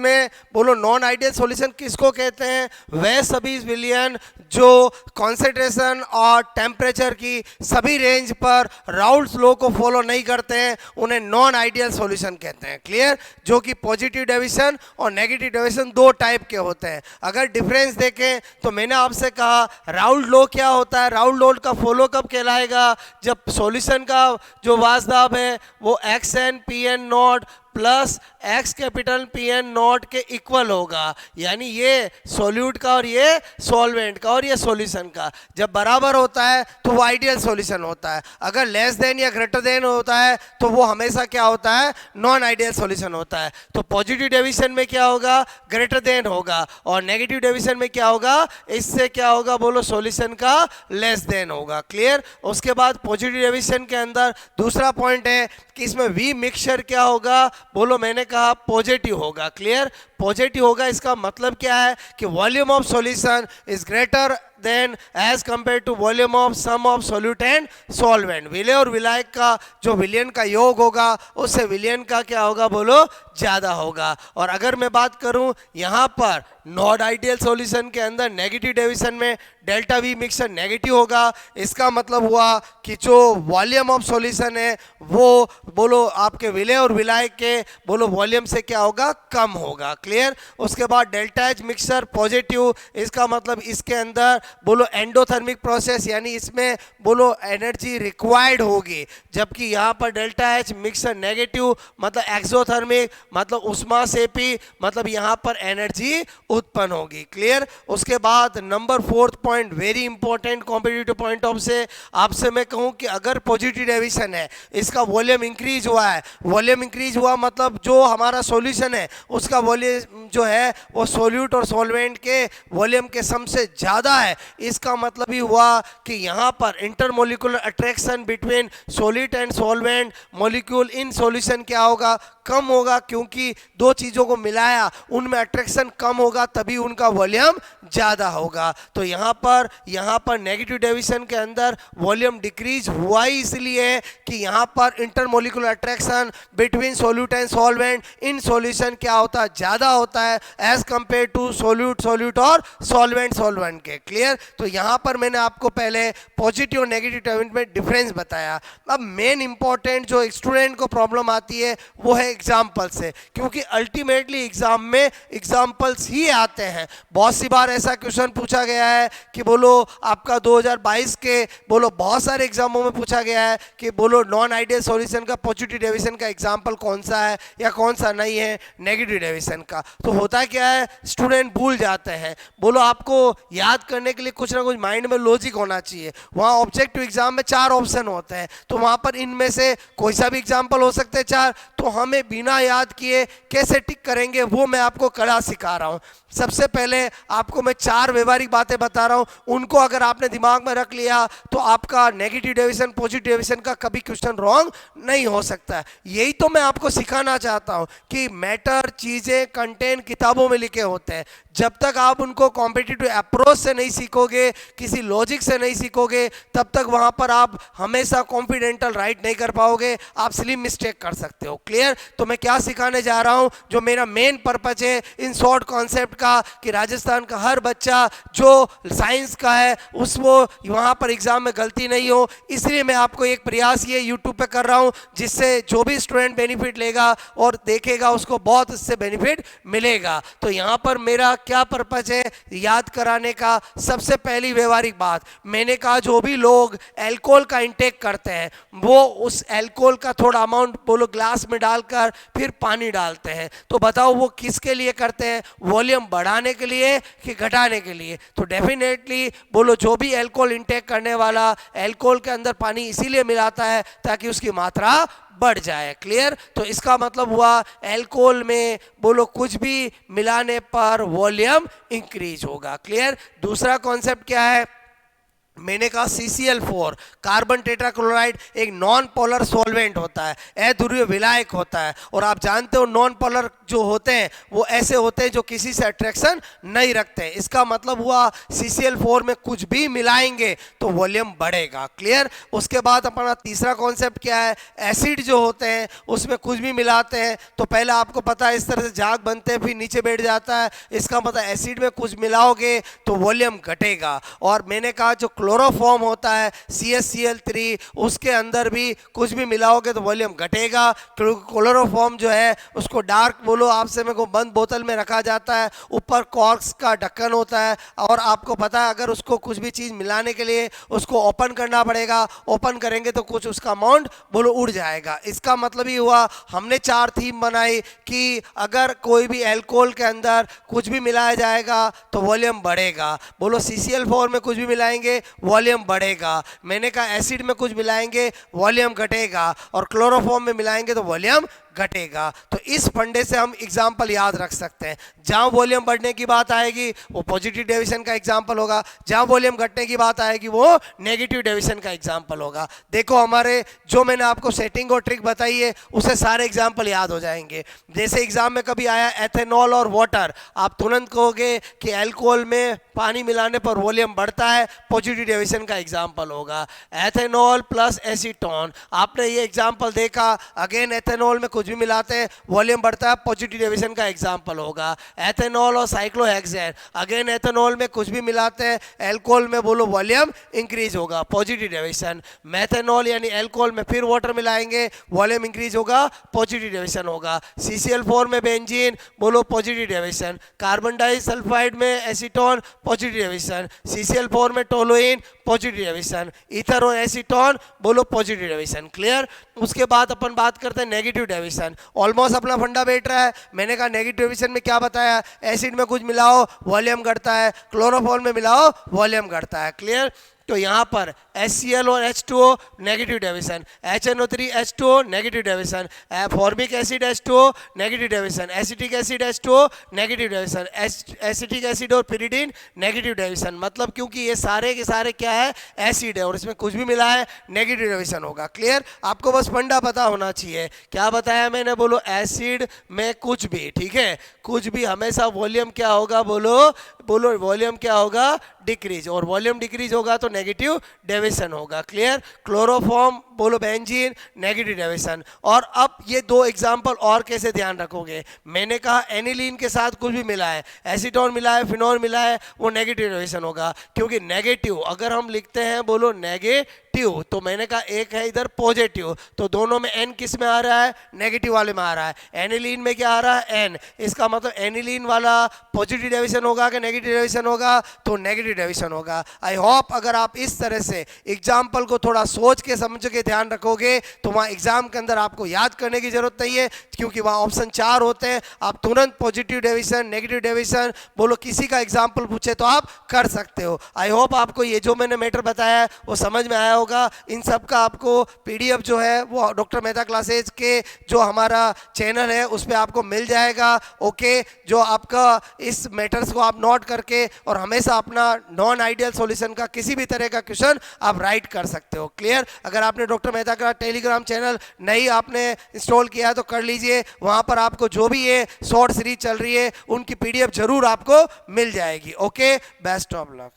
में बोलो non ideal solution किसको कहते हैं? वह सभी विलयन जो कॉन्सेंट्रेशन और टेम्परेचर की सभी रेंज पर राउल्ट्स लॉ को फॉलो नहीं करते हैं, उन्हें नॉन आइडियल सॉल्यूशन कहते हैं। क्लियर? जो कि पॉजिटिव डेविएशन और नेगेटिव डेविएशन दो टाइप के होते हैं। अगर डिफरेंस देखें तो मैंने आपसे कहा राउल्ट लॉ क्या होता है, राउल्ट लॉ का फॉलो कब कहलाएगा? जब सॉल्यूशन का जो वास्तव है वो X N P N nought plus X capital P N nought के इक्वल होगा, यानी ये सॉल्यूट का और ये सॉल्वेंट का और ये सॉल्यूशन का जब बराबर होता है तो वो आइडियल सॉल्यूशन होता है। अगर लेस देन या ग्रेटर देन होता है तो वो हमेशा क्या होता है? नॉन आइडियल सॉल्यूशन होता है। तो पॉजिटिव डेविएशन में क्या होगा? ग्रेटर देन होगा, और नेगेटिव डेविएशन में क्या होगा? इससे क्या होगा? बोलो सॉल्यूशन का लेस देन होगा। क्लियर? उसके बाद पॉजिटिव डेविएशन के अंदर दूसरा पॉइंट है कि इसमें वी मिक्सचर क्या होगा? बोलो मैंने कहा पॉजिटिव होगा। क्लियर? पॉजिटिव होगा, इसका मतलब क्या है कि volume of solution is greater than as compare to volume of sum of solute and solvent. विलय और विलायक का जो विलयन का योग होगा उससे विलयन का क्या होगा? बोलो ज़्यादा होगा। और अगर मैं बात करूं यहाँ पर नॉन आइडियल सॉल्यूशन के अंदर नेगेटिव डेविएशन में डेल्टा वी मिक्सचर नेगेटिव होगा, इसका मतलब हुआ कि जो वॉल्यूम ऑफ सॉल्यूशन है वो बोलो आपके विलय और विलायक के बोलो वॉल्यूम से क्या होगा? कम होगा। क्लियर? उसके बाद डेल्टा एच मिक्सचर पॉजिटिव, इसका मतलब इसके अंदर बोलो एंडोथर्मिक प्रोसेस, यानी इसमें बोलो एनर्जी रिक्वायर्ड होगी, जबकि यहाँ पर डेल्टा एच मिक्सचर नेगेटिव मतलब एक्सोथर्मिक मतलब उष्मा से भी मतलब यहाँ पर एनर्जी उत्पन्न होगी। क्लियर? उसके बाद number fourth point very important competitive point of से आपसे मैं कहूँ कि अगर पॉजिटिव डेविएशन है, इसका वॉल्यूम इंक्रीज हुआ है, वॉल्यूम इंक्रीज हुआ मतलब जो हमारा सॉल्यूशन है उसका वॉल्यूम जो है वो सॉल्यूट और सॉल्वेंट के वॉल्यूम के सम से ज़्यादा है, इसका मतलब ही हुआ कि यहाँ पर intermolecular attraction between solid and solvent molecule in solution क्या होगा? कम होगा, क्योंकि दो चीज़ों को मिलाया उनमें अट्रैक्शन कम होगा तभी उनका वॉल्यूम ज़्यादा होगा। तो यहाँ पर नेगेटिव डेविएशन के अंदर वॉल्यूम डिक्रीज हुआ ही इसलिए कि यहाँ पर intermolecular attraction between solute and solvent in solution क्या होता है? ज़्यादा होता है एज कंपेयर टू सॉल्यूट और सॉल्वेंट के। क्लियर? तो यहाँ पर मैंने आपको पहले पॉजिटिव और नेगेटिव डेविएशन में डिफरेंस बताया। अब मेन इंपॉर्टेंट जो स्टूडेंट को प्रॉब्लम आती है वो है एग्जाम्पल से, क्योंकि अल्टीमेटली एग्जाम में एग्जाम्पल्स ही आते हैं। बहुत सी बार ऐसा क्वेश्चन पूछा गया है कि बोलो आपका 2022 के बोलो बहुत सारे एग्जामों में पूछा गया है कि बोलो नॉन आइडियल सॉल्यूशन का पॉजिटिव डेविएशन का एग्जाम्पल कौन सा है या कौन सा नहीं है नेगेटिव डेविएशन का। तो होता क्या है, स्टूडेंट भूल जाते हैं। बोलो आपको याद करने के लिए कुछ ना कुछ माइंड में लॉजिक होना चाहिए। वहाँ ऑब्जेक्टिव एग्जाम में 4 ऑप्शन होते हैं, तो वहाँ पर इनमें से कोई सा भी एग्जाम्पल हो सकते हैं 4, तो हमें बिना याद किए कैसे टिक करेंगे वो मैं आपको कड़ा सिखा रहा हूँ। सबसे पहले आपको मैं 4 व्यवहारिक बातें बता रहा हूँ, उनको अगर आपने दिमाग में रख लिया तो आपका नेगेटिव डेविएशन पॉजिटिव डेविएशन का कभी क्वेश्चन रॉन्ग नहीं हो सकता। यही तो मैं आपको सिखाना चाहता हूँ कि मैटर चीज़ें कंटेंट किताबों में लिखे होते हैं, जब तक आप उनको कॉम्पिटिटिव अप्रोच से नहीं सीखोगे, किसी लॉजिक से नहीं सीखोगे, तब तक वहाँ पर आप हमेशा कॉन्फिडेंटल राइट नहीं कर पाओगे, आप स्लिम मिस्टेक कर सकते हो। क्लियर? तो मैं क्या सिखाने जा रहा हूँ, जो मेरा मेन पर्पज है इन शॉर्ट कॉन्सेप्ट का कि राजस्थान का हर बच्चा जो साइंस का है उसको वहाँ पर एग्जाम में गलती नहीं हो, इसलिए मैं आपको एक प्रयास ये यूट्यूब पे कर रहा हूँ जिससे जो भी स्टूडेंट बेनिफिट लेगा और देखेगा उसको बहुत इससे बेनिफिट मिलेगा। तो यहाँ पर मेरा क्या पर्पज है याद कराने का? सबसे पहली व्यवहारिक बात मैंने कहा, जो भी लोग अल्कोहल का इंटेक करते हैं वो उस अल्कोहल का थोड़ा अमाउंट बोलो ग्लास में डालकर फिर पानी डालते हैं, तो बताओ वो किसके लिए करते हैं? वॉल्यूम बढ़ाने के लिए कि घटाने के लिए? तो डेफिनेटली बोलो जो भी अल्कोहल इंटेक करने वाला अल्कोहल के अंदर पानी इसीलिए मिलाता है ताकि उसकी मात्रा बढ़ जाए। क्लियर? तो इसका मतलब हुआ अल्कोहल में बोलो कुछ भी मिलाने पर वॉल्यूम इंक्रीज होगा। क्लियर? दूसरा कॉन्सेप्ट क्या है? मैंने कहा CCl4 कार्बन टेट्राक्लोराइड एक नॉन पोलर सॉल्वेंट होता है, अध्रुवीय विलायक होता है, और आप जानते हो नॉन पोलर जो होते हैं वो ऐसे होते हैं जो किसी से अट्रैक्शन नहीं रखते हैं। इसका मतलब हुआ CCl4 में कुछ भी मिलाएंगे तो वॉल्यूम बढ़ेगा। क्लियर। उसके बाद अपना तीसरा कॉन्सेप्ट क्या है, एसिड जो होते हैं उसमें कुछ भी मिलाते हैं तो पहले आपको पता है इस तरह से झाग बनते हैं फिर नीचे बैठ जाता है, इसका मतलब एसिड में कुछ मिलाओगे तो वॉल्यूम घटेगा। और मैंने कहा जो क्लोरोफॉर्म होता है CaCl3 उसके अंदर भी कुछ भी मिलाओगे तो वॉल्यूम घटेगा, क्योंकि क्लोरोफॉर्म जो है उसको डार्क बोलो आपसे मेरे को बंद बोतल में रखा जाता है, ऊपर कॉर्क्स का ढक्कन होता है और आपको पता है अगर उसको कुछ भी चीज़ मिलाने के लिए उसको ओपन करना पड़ेगा, ओपन करेंगे तो कुछ उसका अमाउंट बोलो उड़ जाएगा। इसका मतलब ही हुआ हमने 4 थीम बनाई कि अगर कोई भी एल्कोहल के अंदर कुछ भी मिलाया जाएगा तो वॉल्यूम बढ़ेगा। बोलो CCl4 में कुछ भी मिलाएंगे वॉल्यूम बढ़ेगा, मैंने कहा एसिड में कुछ मिलाएंगे वॉल्यूम घटेगा और क्लोरोफॉर्म में मिलाएंगे तो वॉल्यूम घटेगा। तो इस फंडे से हम एग्जाम्पल याद रख सकते हैं, जहां वॉल्यूम बढ़ने की बात आएगी वो पॉजिटिव डेविएशन का एग्जाम्पल होगा, जहां वॉल्यूम घटने की बात आएगी वो नेगेटिव डेविएशन का एग्जाम्पल होगा। देखो हमारे जो मैंने आपको सेटिंग और ट्रिक बताई है उसे सारे एग्जाम्पल याद हो जाएंगे। जैसे एग्जाम में कभी आया एथेनॉल और वाटर, आप तुरंत कहोगे कि एल्कोहल में पानी मिलाने पर वॉल्यूम बढ़ता है, पॉजिटिव डेविएशन का एग्जाम्पल होगा। एथेनॉल प्लस एसीटोन, आपने ये एग्जाम्पल देखा, अगेन एथेनॉल में कुछ भी मिलाते हैं वॉल्यूम बढ़ता है, पॉजिटिव डेविएशन का एग्जांपल होगा। एथेनॉल और साइक्लोहेक्सेन, अगेन एथेनॉल में कुछ भी मिलाते हैं एल्कोहल में बोलो वॉल्यूम इंक्रीज होगा, पॉजिटिव डेविएशन। मेथेनॉल यानी एल्कोहल में फिर वाटर मिलाएंगे वॉल्यूम इंक्रीज होगा, पॉजिटिव डेविएशन होगा। CCl4 में बेंजीन बोलो पॉजिटिव डेविएशन, कार्बन डाइसल्फाइड में एसीटोन पॉजिटिव डेविएशन, CCl4 में टोलुइन पॉजिटिव डेविएशन, ईथर और एसीटोन बोलो पॉजिटिव डेविएशन। क्लियर। उसके बाद अपन बात करते हैं नेगेटिव डेविएशन। ऑलमोस्ट अपना फंडा बैठ रहा है। मैंने कहा नेगेटिव डेविएशन में क्या बताया, एसिड में कुछ मिलाओ वॉल्यूम घटता है, क्लोरोफॉर्म में मिलाओ वॉल्यूम घटता है। क्लियर। तो यहाँ पर HCl और H2O negative deviation, HNO3 H2O negative deviation, formic acid H2O negative deviation, acetic acid H2O negative deviation, acetic acid और पिरिडीन नेगेटिव डेविएशन। मतलब क्योंकि ये सारे के सारे क्या है, एसिड है और इसमें कुछ भी मिला है नेगेटिव डेविएशन होगा। क्लियर। आपको बस फंडा पता होना चाहिए। क्या बताया मैंने, बोलो एसिड में कुछ भी, ठीक है, कुछ भी हमेशा वॉल्यूम क्या होगा, बोलो वॉल्यूम क्या होगा, डिक्रीज, और वॉल्यूम डिक्रीज होगा तो नेगेटिव डेविएशन होगा। क्लियर। क्लोरोफॉर्म बोलो बेंजीन नेगेटिव डेविएशन। और अब ये 2 एग्जांपल और कैसे ध्यान रखोगे, मैंने कहा एनिलीन के साथ कुछ भी मिला है, एसीटोन मिला है, फिनोल मिला है, वो नेगेटिव डेविएशन होगा, क्योंकि नेगेटिव अगर हम लिखते हैं बोलो नेगेटिव तो मैंने कहा एक है इधर पॉजिटिव, तो दोनों में एन किस में आ रहा है, नेगेटिव वाले में आ रहा है। एनिलीन में क्या आ रहा है, एन, इसका मतलब एनिलीन वाला पॉजिटिव डेविएशन होगा कि नेगेटिव डेविएशन होगा, तो नेगेटिव डेविएशन होगा। आई होप अगर आप इस तरह से एग्जाम्पल को थोड़ा सोच के समझ के ध्यान रखोगे तो वहाँ एग्जाम के अंदर आपको याद करने की जरूरत नहीं है, क्योंकि वहाँ ऑप्शन 4 होते हैं, आप तुरंत पॉजिटिव डेविएशन नेगेटिव डेविएशन बोलो किसी का एग्जाम्पल पूछे तो आप कर सकते हो। आई होप आपको ये जो मैंने मैटर बताया है वो समझ में आया होगा। इन सब का आपको PDF जो है वो डॉक्टर मेहता क्लासेज के जो हमारा चैनल है उस पर आपको मिल जाएगा। ओके, जो आपका इस मैटर्स को आप नोट करके और हमेशा अपना नॉन आइडियल सॉल्यूशन का किसी भी तरह का क्वेश्चन आप राइट कर सकते हो। क्लियर। अगर आपने डॉक्टर मेहता का टेलीग्राम चैनल नहीं आपने इंस्टॉल किया है तो कर लीजिए, वहां पर आपको जो भी ये शॉर्ट सीरीज चल रही है उनकी PDF जरूर आपको मिल जाएगी। Okay, best of luck.